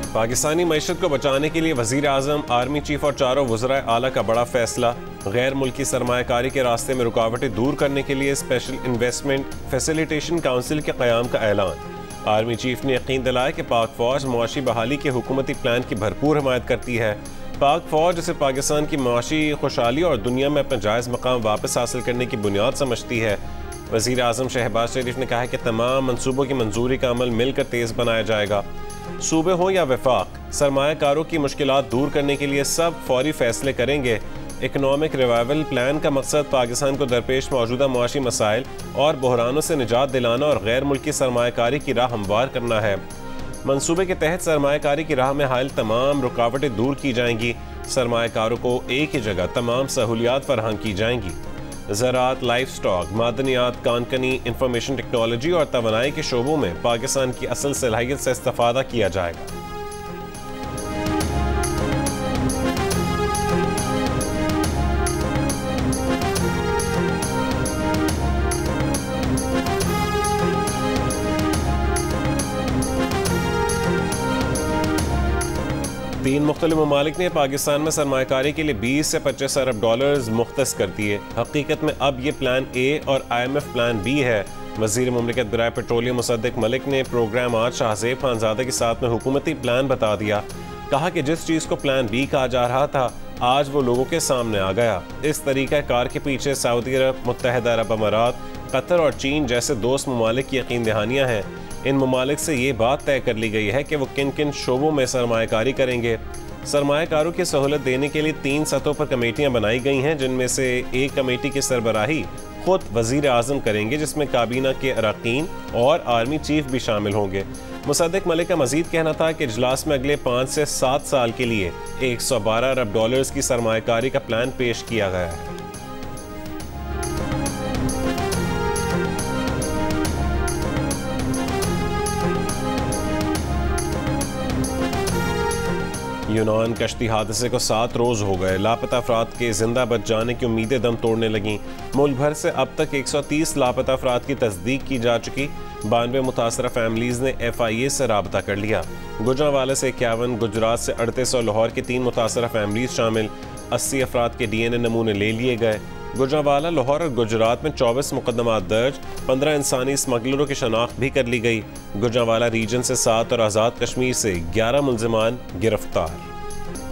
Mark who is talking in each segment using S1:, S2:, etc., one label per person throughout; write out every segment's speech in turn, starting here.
S1: पाकिस्तानी मईशत को बचाने के लिए वज़ीर आज़म, आर्मी चीफ और चारों वज़राए आला का बड़ा फैसला। गैर मुल्की सरमायाकारी के रास्ते में रुकावटें दूर करने के लिए स्पेशल इन्वेस्टमेंट फैसिलिटेशन काउंसिल के क़याम का ऐलान। आर्मी चीफ ने यकीन दिलाया कि पाक फ़ौज मुआशी बहाली के हुकूमती प्लान की भरपूर हमायत करती है। पाक फ़ौज जिसे पाकिस्तान की मुआशी खुशहाली और दुनिया में अपना जायज़ मकाम वापस हासिल करने की बुनियाद समझती है। वज़ीर आज़म शहबाज शरीफ ने कहा है कि तमाम मनसूबों की मंजूरी का अमल मिलकर तेज़ बनाया जाएगा। सूबे हों या वफाक, सरमायाकारों की मुश्किलात दूर करने के लिए सब फौरी फैसले करेंगे। इकनॉमिक रिवाइवल प्लान का मकसद पाकिस्तान को दरपेश मौजूदा मुआशी मसाइल और बहरानों से निजात दिलाना और गैर मुल्की सरमायाकारी की राह हमवार करना है। मंसूबे के तहत सरमायाकारी की राह में हायल तमाम रुकावटें दूर की जाएंगी। सरमायाकारों को एक ही जगह तमाम सहूलियात फराहम की जाएंगी। ज़राअत, लाइफ स्टॉक, मादनियात, कानकनी, इंफॉर्मेशन टेक्नोलॉजी और तवानाई के शोबों में पाकिस्तान की असल सलाहियत से इस्तेफादा किया जाएगा। 3 मुख्तलिफ ममालिक ने पाकिस्तान में सरमायाकारी के लिए 20 से 25 अरब डॉलर्स मुख्तस कर दिए। हकीकत में अब ये प्लान ए और IMF प्लान बी है। वज़ीर मुमलिकत बराए पेट्रोलियम मुसद्दिक मलिक ने प्रोग्राम आज शाहज़ेब खानज़ादा के साथ में हुकूमती प्लान बता दिया। कहा कि जिस चीज़ को प्लान बी कहा जा रहा था आज वो लोगों के सामने आ गया। इस तरीक़ा कार के पीछे सऊदी अरब, मुत्तहिदा अरब अमारात, कतर और चीन जैसे दोस्त ममालिक की यकीन दहानियाँ हैं। इन ममालिक से ये बात तय कर ली गई है कि वो किन किन शोबों में सरमायाकारी करेंगे। सरमायाकारों की सहूलत देने के लिए 3 सतहों पर कमेटियाँ बनाई गई हैं, जिनमें से एक कमेटी की सरबराही खुद वज़ीर आज़म करेंगे, जिसमें काबीना के अरकान और आर्मी चीफ भी शामिल होंगे। मुसद्दिक मलिक का मजीद कहना था कि इजलास में अगले 5 से 7 साल के लिए 112 अरब डॉलर्स की सरमायाकारी का प्लान पेश किया गया है। यूनान कश्ती हादसे को 7 रोज़ हो गए। लापता अफराद के जिंदा बच जाने की उम्मीदें दम तोड़ने लगीं। मुल्क भर से अब तक 130 लापता अफराद की तस्दीक की जा चुकी। 92 मुतासरा फैमिलीज़ ने FIA से राबता कर लिया। गुजरांवाला से 51, गुजरात से 38 और लाहौर की 3 मुतासरा फैमिलीज़ शामिल। 80 अफराद के DNA नमूने ले लिए गए। गुजरांवाला, लाहौर और गुजरात में 24 मुकदमात दर्ज। 15 इंसानी स्मगलरों की शनाख्त भी कर ली गई। गुजरांवाला रीजन से 7 और आज़ाद कश्मीर से 11 मुल्ज़िमान गिरफ्तार।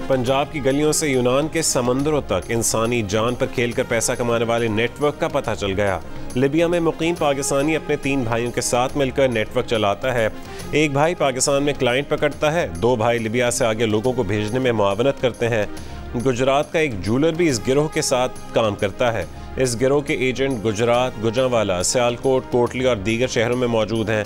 S1: पंजाब की गलियों से यूनान के समंदरों तक इंसानी जान पर खेलकर पैसा कमाने वाले नेटवर्क का पता चल गया। लिबिया में मुकीम पाकिस्तानी अपने 3 भाइयों के साथ मिलकर नेटवर्क चलाता है। एक भाई पाकिस्तान में क्लाइंट पकड़ता है, 2 भाई लिबिया से आगे लोगों को भेजने में मुआवनत करते हैं। गुजरात का एक जूलर भी इस गिरोह के साथ काम करता है। इस गिरोह के एजेंट गुजरात, गुजरांवाला, सियालकोट, कोटली और दीगर शहरों में मौजूद हैं।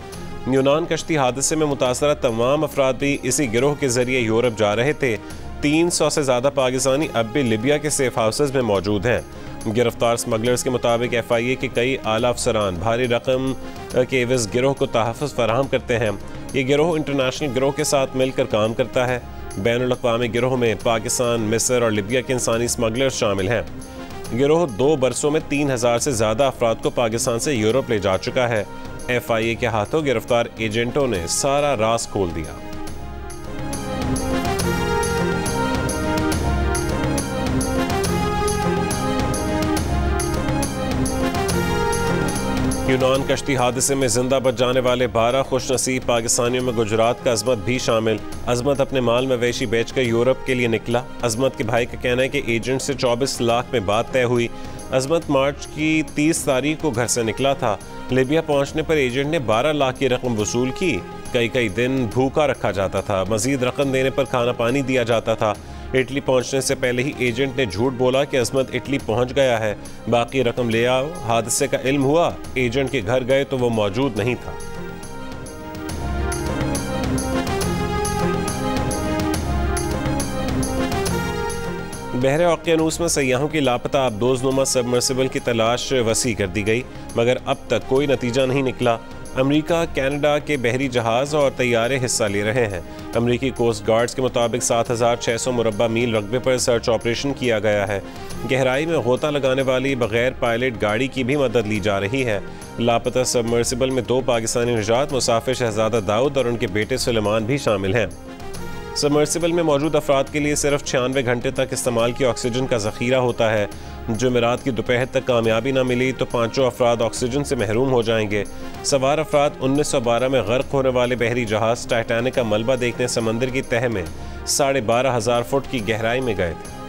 S1: यूनान कश्ती हादसे में मुतासरा तमाम अफराद भी इसी गिरोह के जरिए यूरोप जा रहे थे। 300 से ज़्यादा पाकिस्तानी अब भी लिबिया के सेफ हाउसेज में मौजूद हैं। गिरफ्तार स्मगलर्स के मुताबिक FIA के कई आला अफसरान भारी रकम के एवज़ गिरोह को तहफ़्फ़ुज़ फराहम करते हैं। ये गिरोह इंटरनेशनल गिरोह के साथ मिलकर काम करता है। बैनुल-अक़वामी गिरोह में पाकिस्तान, मिस्र और लिबिया के इंसानी स्मगलर्स शामिल हैं। गिरोह 2 बरसों में 3000 से ज़्यादा अफराद को पाकिस्तान से यूरोप ले जा चुका है। FIA के हाथों गिरफ्तार एजेंटों ने सारा राज खोल दिया। यूनान कश्ती हादसे में जिंदा बच जाने वाले 12 खुशनसीब पाकिस्तानियों में गुजरात का अजमत भी शामिल। अजमत अपने माल मवेशी बेचकर यूरोप के लिए निकला। अजमत के भाई का कहना है कि एजेंट से 24 लाख में बात तय हुई। अजमत मार्च की 30 तारीख को घर से निकला था। लिबिया पहुंचने पर एजेंट ने 12 लाख की रकम वसूल की। कई दिन भूखा रखा जाता था। मजीद रकम देने पर खाना पानी दिया जाता था। इटली पहुंचने से पहले ही एजेंट ने झूठ बोला कि अजमत इटली पहुंच गया है, बाकी रकम ले आओ। हादसे का इल्म हुआ, एजेंट के घर गए तो वो मौजूद नहीं था। बहरे ओकियानूस में सयाहों की लापता आबदोज़नुमा सबमर्सिबल की तलाश वसी कर दी गई, मगर अब तक कोई नतीजा नहीं निकला। अमेरिका, कनाडा के बहरी जहाज़ और तैयारे हिस्सा ले रहे हैं। अमेरिकी कोस्ट गार्ड्स के मुताबिक 7600 मुरब्बा मील रकबे पर सर्च ऑपरेशन किया गया है। गहराई में गोता लगाने वाली बगैर पायलट गाड़ी की भी मदद ली जा रही है। लापता सबमर्सिबल में 2 पाकिस्तानी निजात मुसाफिर शहजादा दाऊद और उनके बेटे सुलेमान भी शामिल हैं। सबमर्सिबल में मौजूद अफराद के लिए सिर्फ 96 घंटे तक इस्तेमाल की ऑक्सीजन का ज़ख़ीरा होता है। जुमेरात की दोपहर तक कामयाबी न मिली तो 5 अफराद ऑक्सीजन से महरूम हो जाएंगे। सवार अफराद 1912 में गर्क होने वाले बहरी जहाज़ टाइटैनिक का मलबा देखने समंदर की तह में 12,500 फुट की गहराई में गए थे।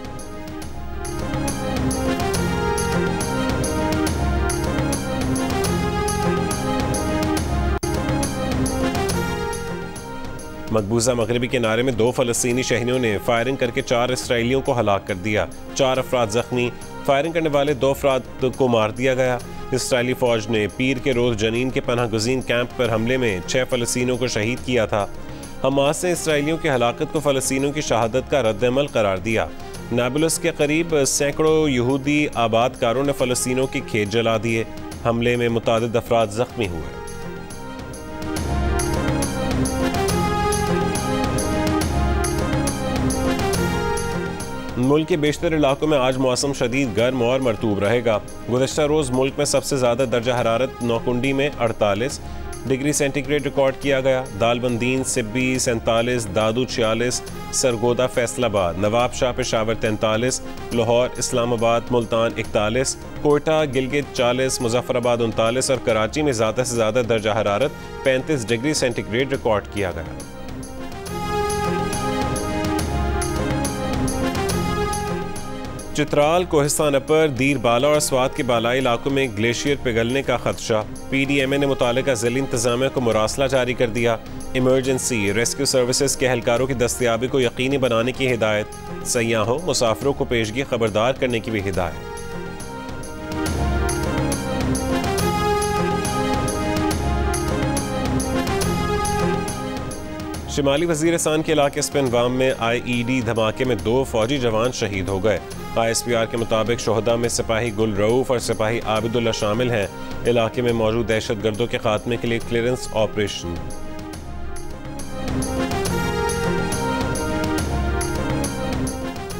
S1: मकबूजा मगरबी किनारे में 2 फ़लस्तीनी शहरियों ने फायरिंग करके 4 इसराइलियों को हलाक कर दिया। 4 अफराद जख्मी। फायरिंग करने वाले 2 अफराद को मार दिया गया। इसराइली फ़ौज ने पीर के रोज़ जनीन के पनाह गुज़ीन कैंप पर हमले में 6 फ़लस्तीनियों को शहीद किया था। हमास ने इसराइलियों की हलाकत को फ़लस्तीनियों की शहादत का रद्द-ए-अमल करार दिया। नाबुलस के करीब सैकड़ों यहूदी आबादकारों ने फ़लस्तीनियों के खेत जला दिए। हमले में मुतादिद अफराद ज़ख्मी हुए। मुल्क के बेशतर इलाकों में आज मौसम शदीद गर्म और मरतूब रहेगा। गुज़श्ता रोज़ मुल्क में सबसे ज़्यादा दर्जा हरारत नौकुंडी में 48 डिग्री सेंटीग्रेड रिकॉर्ड किया गया। दालबंदीन, सिब्बी 47, दादू 46, सरगोदा फैसलाबाद, नवाब शाह पेशावर 43, लाहौर इस्लामाबाद मुल्तान 41, कोयटा गिलगित 40, मुजफ्फराबाद 39 और कराची में ज़्यादा से ज़्यादा दर्जा हरारत 35 डिग्री सेंटीग्रेड रिकॉर्ड किया गया। चित्राल, कोहिस्तान अपर, दीर बाला और स्वात के बालाई इलाकों में ग्लेशियर पिघलने का खदशा। PDMA ने मुतालिका ज़िली इंतज़ामिया को मुरासला जारी कर दिया। इमरजेंसी रेस्क्यू सर्विसेज के एहलकारों की दस्तयाबी को यकीनी बनाने की हिदायत। सयाहों मुसाफिरों को पेशगी खबरदार करने की भी हिदायत। शिमाली वज़ीरिस्तान के इलाके स्पिनवाम में IED धमाके में 2 फौजी जवान शहीद हो गए। ISPR के मुताबिक शोहदा में सिपाही गुल रऊफ और सिपाही आबिदुल्ला शामिल हैं। इलाके में मौजूद दहशतगर्दों के खात्मे के लिए क्लियरेंस ऑपरेशन।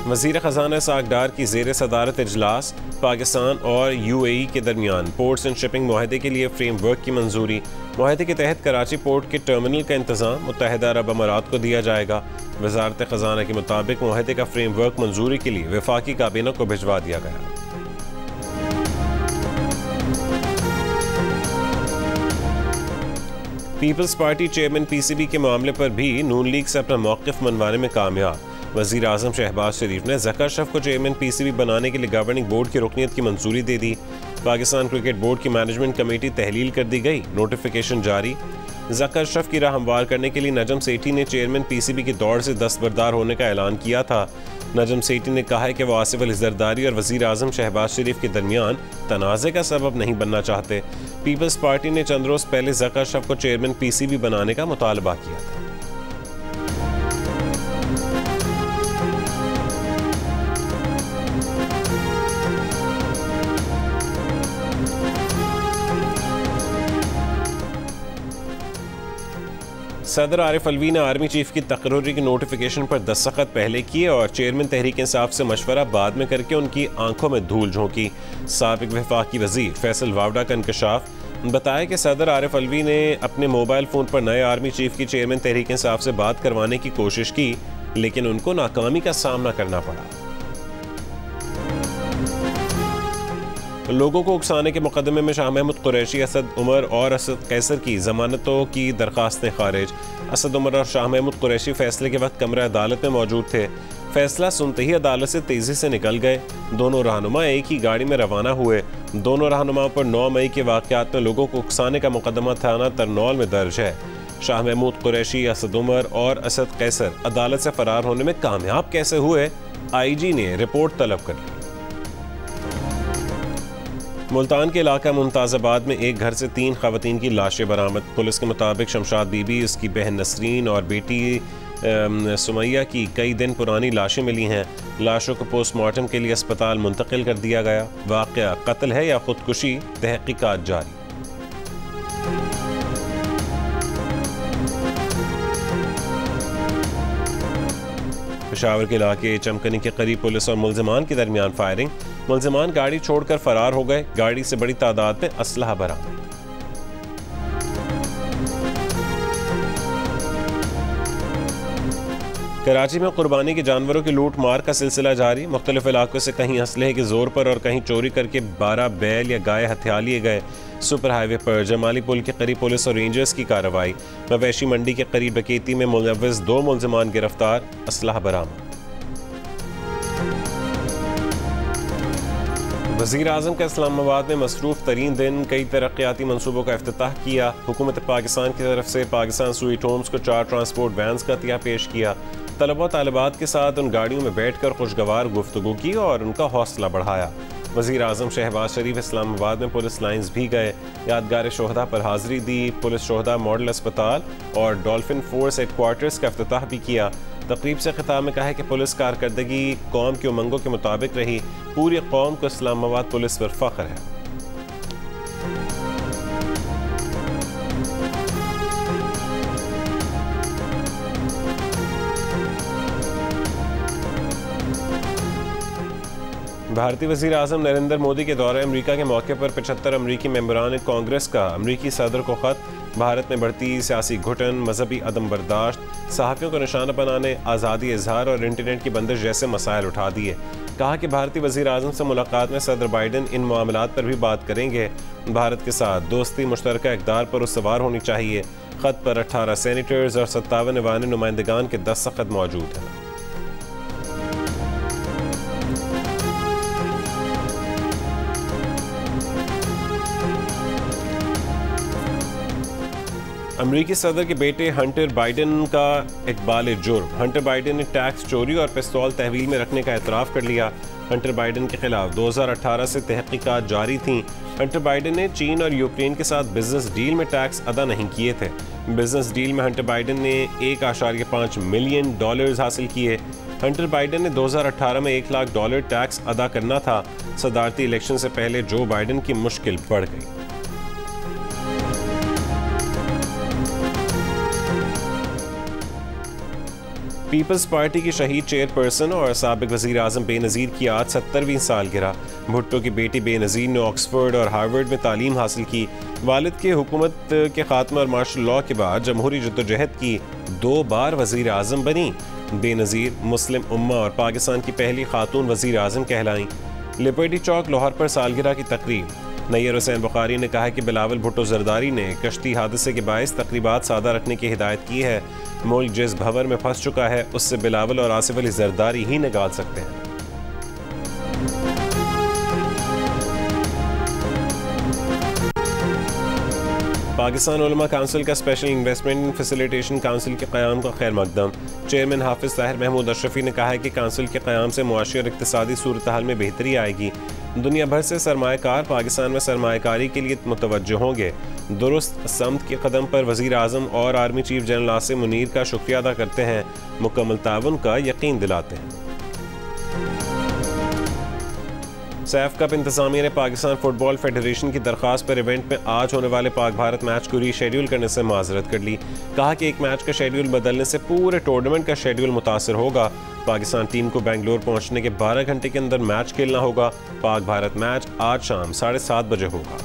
S1: वज़ीर ख़ज़ाना इसहाक़ डार की ज़ेर सदारत इजलास। पाकिस्तान और UAE के दरमियान पोर्ट्स एंड शिपिंग मुआहदे के लिए फ्रेमवर्क की मंजूरी। मुआहदे के तहत कराची पोर्ट के टर्मिनल का इंतज़ाम मुत्तहिदा अरब अमारात को दिया जाएगा। वज़ारत ख़ज़ाना के मुताबिक मुआहदे का फ्रेमवर्क मंजूरी के लिए वफाकी काबीना को भिजवा दिया गया। पीपल्स पार्टी चेयरमैन PCB के मामले पर भी नून लीग से अपना मौक़िफ़ मनवाने में कामयाब। वज़ीर आज़म शहबाज शरीफ ने ज़कर अशरफ को चेयरमैन PCB बनाने के लिए गवर्निंग बोर्ड की रुकनियत की मंजूरी दे दी। पाकिस्तान क्रिकेट बोर्ड की मैनेजमेंट कमेटी तहलील कर दी गई। नोटिफिकेशन जारी। ज़कर अशरफ की राह हमवार करने के लिए नजम सेठी ने चेयरमैन PCB की दौड़ से दस्तबरदार होने का ऐलान किया था। नजम सेठी ने कहा है कि वो आसिफ अली ज़रदारी और वज़ीर आज़म शहबाज शरीफ के दरमियान तनाज़े का सबब नहीं बनना चाहते। पीपल्स पार्टी ने चंद रोज़ पहले ज़कर अशरफ को चेयरमैन PCB बनाने का मुतालबा किया था। सदर आरिफ अलवी ने आर्मी चीफ की तकर्री की नोटिफिकेशन पर दस्तखत पहले किए और चेयरमैन तहरीक इंसाफ से मशवरा बाद में करके उनकी आंखों में धूल झोंकी। साबिक वफाकी वजीर फैसल वावडा का इंकशाफ। बताया कि सदर आरिफ अलवी ने अपने मोबाइल फ़ोन पर नए आर्मी चीफ की चेयरमैन तहरीक इंसाफ से बात करवाने की कोशिश की, लेकिन उनको नाकामी का सामना करना पड़ा। लोगों को उकसाने के मुकदमे में शाह महमूद कुरैशी, असद उमर और असद कैसर की जमानतों की दरखास्तें खारिज। असद उमर और शाह महमूद कुरैशी फैसले के वक्त कमरा अदालत में मौजूद थे। फैसला सुनते ही अदालत से तेजी से निकल गए। दोनों रहनुमा एक ही गाड़ी में रवाना हुए। दोनों रहनुमाओं पर 9 मई के वाक़यात में लोगों को उकसाने का मुकदमा थाना तरनौल में दर्ज है। शाह महमूद कुरैशी, असद उमर और असद कैसर अदालत से फरार होने में कामयाब कैसे हुए, IG ने रिपोर्ट तलब कर ली। मुल्तान के इलाका मुमताज़ाबाद में एक घर से 3 ख़वातीन की लाशें बरामद। पुलिस के मुताबिक शमशाद बीबी, उसकी बहन नसरीन और बेटी सुमैया की कई दिन पुरानी लाशें मिली हैं। लाशों को पोस्टमार्टम के लिए अस्पताल मुंतकिल कर दिया गया। वाक़या कत्ल है या खुदकुशी, तहक़ीक़ात जारी। पेशावर के इलाके चमकनी के करीब पुलिस और मुल्ज़िमान के दरमियान फायरिंग। मुल्ज़िमान गाड़ी छोड़कर फरार हो गए। गाड़ी से बड़ी तादाद में असलहा बरामद। कराची में कुर्बानी के जानवरों की लूट मार का सिलसिला जारी। मुख्तलिफ इलाकों से कहीं असलहे के जोर पर और कहीं चोरी करके 12 बैल या गाय हथिया लिए गए। सुपर हाईवे पर जमाली पुल के करीब पुलिस और रेंजर्स की कार्रवाई। मवेशी मंडी के करीब डकैती में मुलव्वस 2 मुलजमान गिरफ्तार, असलहा बरामद। वज़ीर आज़म का इस्लामाबाद में मसरूफ़ तरीन दिन, कई तरक्याती मनसूबों का इफ्तिताह किया। हुकूमत पाकिस्तान की तरफ से पाकिस्तान स्वीट होम्स को 4 ट्रांसपोर्ट वैन्स का अतिया पेश किया। तलबा तालिबात के साथ उन गाड़ियों में बैठ कर खुशगवार गुफ्तगू की और उनका हौसला बढ़ाया। वज़ीर आज़म शहबाज शरीफ इस्लामाबाद में पुलिस लाइन्स भी गए, यादगार शोहदा पर हाज़िरी दी। पुलिस शोहदा मॉडल अस्पताल और डॉल्फिन फोर्स हेडक्वार्टर्स का इफ्तिताह भी किया। तकरीब से खिताब में कहा है कि पुलिस कारकर्दगी कौम की उमंगों के मुताबिक रही। पूरी कौम को इस्लामाबाद पुलिस पर फ़ख्र है। भारतीय वज़ीर आज़म नरेंद्र मोदी के दौरे अमरीका के मौके पर 75 अमरीकी मेंबरान कांग्रेस का अमरीकी सदर को ख़त। भारत में बढ़ती सियासी घुटन, मजहबी अदम बर्दाश्त, सहाफ़ियों को निशाना बनाने, आज़ादी इजहार और इंटरनेट की बंदिश जैसे मसाइल उठा दिए। कहा कि भारतीय वज़ीर आज़म से मुलाकात में सदर बाइडन इन मामलात पर भी बात करेंगे। भारत के साथ दोस्ती मुश्तरका इक़दार पर उसवार होनी चाहिए। ख़त पर 18 सेनेटर्स और 57 ऐवान नुमाइंदगान के दस्तखत मौजूद हैं। अमरीकी सदर के बेटे हंटर बाइडन का इकबाल जुर्म। हंटर बाइडन ने टैक्स चोरी और पिस्तौल तहवील में रखने का एतराफ़ कर लिया। हंटर बाइडन के खिलाफ 2018 से तहकीकात जारी थीं। हंटर बाइडन ने चीन और यूक्रेन के साथ बिजनेस डील में टैक्स अदा नहीं किए थे। बिजनेस डील में हंटर बाइडन ने $1.5 मिलियन हासिल किए। हंटर बाइडन ने 2018 में $1 लाख टैक्स अदा करना था। सदारती इलेक्शन से पहले जो बाइडन की मुश्किल बढ़ गई। पीपल्स पार्टी की शहीद चेयरपर्सन और साबिक वज़ीर आज़म बेनज़ीर की आज 70वीं सालगिरह। भुट्टो की बेटी बेनज़ीर ने ऑक्सफोर्ड और हार्वर्ड में तालीम हासिल की। वालिद के हुकूमत के खात्मे और मार्शल लॉ के बाद जमहूरी जद्दोजहद की 2 बार वज़ीर आज़म बनी। बेनज़ीर मुस्लिम उम्मा और पाकिस्तान की पहली खातून वज़ीर आज़म कहलाईं। लिबर्टी चौक लाहौर पर सालगिरह की तकरीब। नैयर हुसैन बुखारी ने कहा कि बिलावल भुट्टो जरदारी ने कश्ती हादसे के बायस तकरीबात सादा रखने की हिदायत की है। मुल्क जिस भंवर में फंस चुका है उससे बिलावल और आसिफ अली जरदारी ही निकाल सकते हैं। पाकिस्तान उलमा काउंसिल का स्पेशल इन्वेस्टमेंट फैसिलिटेशन काउंसिल के क़याम का खैर मकदम। चेयरमैन हाफिज ताहिर महमूद अशरफी ने कहा है कि काउंसिल के क़याम से मुआशी और इक़्तिसादी सूरत हाल में बेहतरी आएगी। दुनिया भर से सरमायाकार पाकिस्तान में सरमायाकारी के लिए मुतवज्जो होंगे। दुरुस्त समत के कदम पर वज़ीर आज़म और army chief general Asim Munir का शुक्रिया अदा करते हैं, मुकम्मल ताउन का यकीन दिलाते हैं। सैफ कप इंतज़ामिया ने पाकिस्तान फुटबॉल फेडरेशन की दरख्वास्त पर इवेंट में आज होने वाले पाक भारत मैच को रीशेड्यूल करने से माजरत कर ली। कहा कि एक मैच का शेड्यूल बदलने से पूरे टूर्नामेंट का शेड्यूल मुतासर होगा। पाकिस्तान टीम को बेंगलोर पहुंचने के 12 घंटे के अंदर मैच खेलना होगा। पाक भारत मैच आज शाम 7:30 बजे होगा।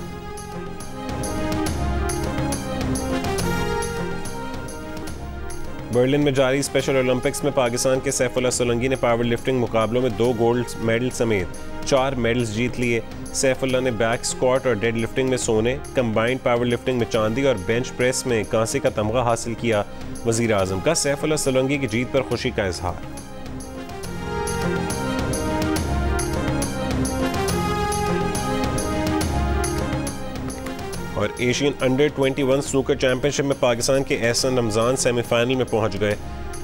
S1: बर्लिन में जारी स्पेशल ओलंपिक्स में पाकिस्तान के सैफुल्लाह सोलंकी ने पावर लिफ्टिंग मुकाबलों में 2 गोल्ड मेडल समेत 4 मेडल्स जीत लिए। सैफुल्लाह ने बैक स्क्वाट और डेड लिफ्टिंग में सोने, कंबाइंड पावर लिफ्टिंग में चांदी और बेंच प्रेस में कांसे का तमगा हासिल किया। वज़ीर आज़म का सैफुल्लाह सोलंकी की जीत पर खुशी का इजहार। और एशियन अंडर 21 स्नूकर चैंपियनशिप में पाकिस्तान के एहसन रमज़ान सेमीफाइनल में पहुंच गए।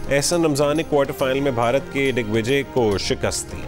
S1: एहसन रमज़ान ने क्वार्टर फाइनल में भारत के दिग्विजय को शिकस्त दी।